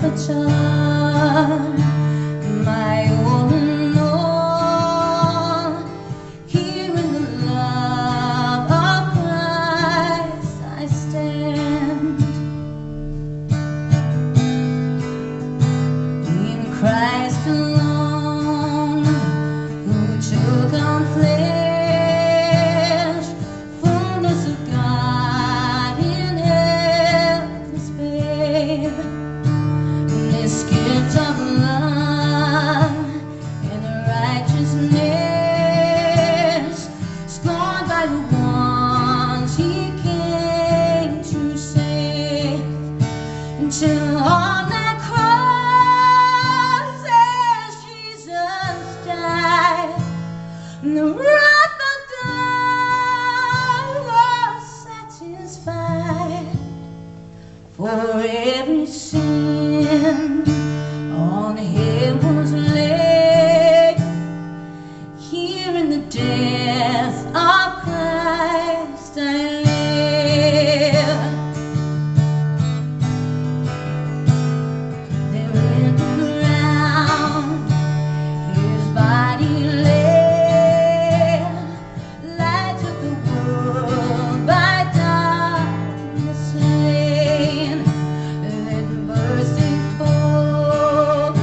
the time, my all in all. Here in the love of Christ I stand. In Christ alone, who took on flesh, fullness of God in helpless babe. This gift of love and righteousness, scorned by the ones he came to save, until on that cross as Jesus died, the wrath of God was satisfied. For every sin on him was laid. Here in the death of Christ I live. There in the ground his body lay, light of the world by darkness slain. Then bursting forth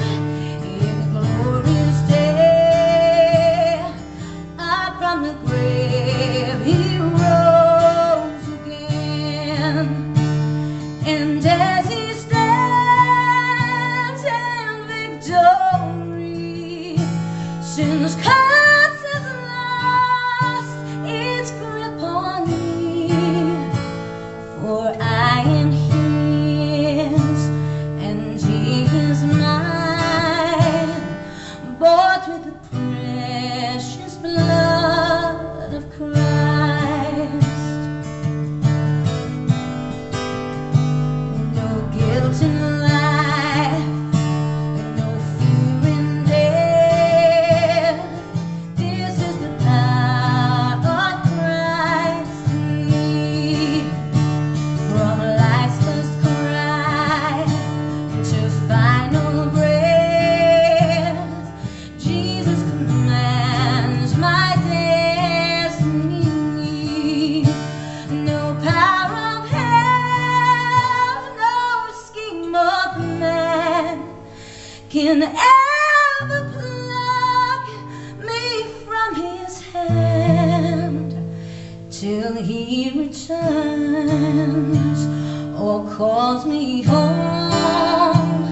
in glorious day, up from the grave he rose again. And as he stands in victory, sin's curse has lost its grip on me. For I am his and he is mine, bought with the precious blood of Christ. No guilt in life, no fear in death. This is the power of Christ in me. From life's first cry to final breath, Jesus commands my destiny. No power of hell, no scheme of man can ever pluck me from his hand, till he returns or calls me home.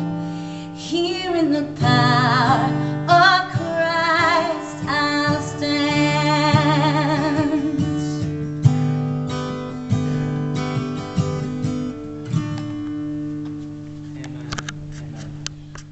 Here in the power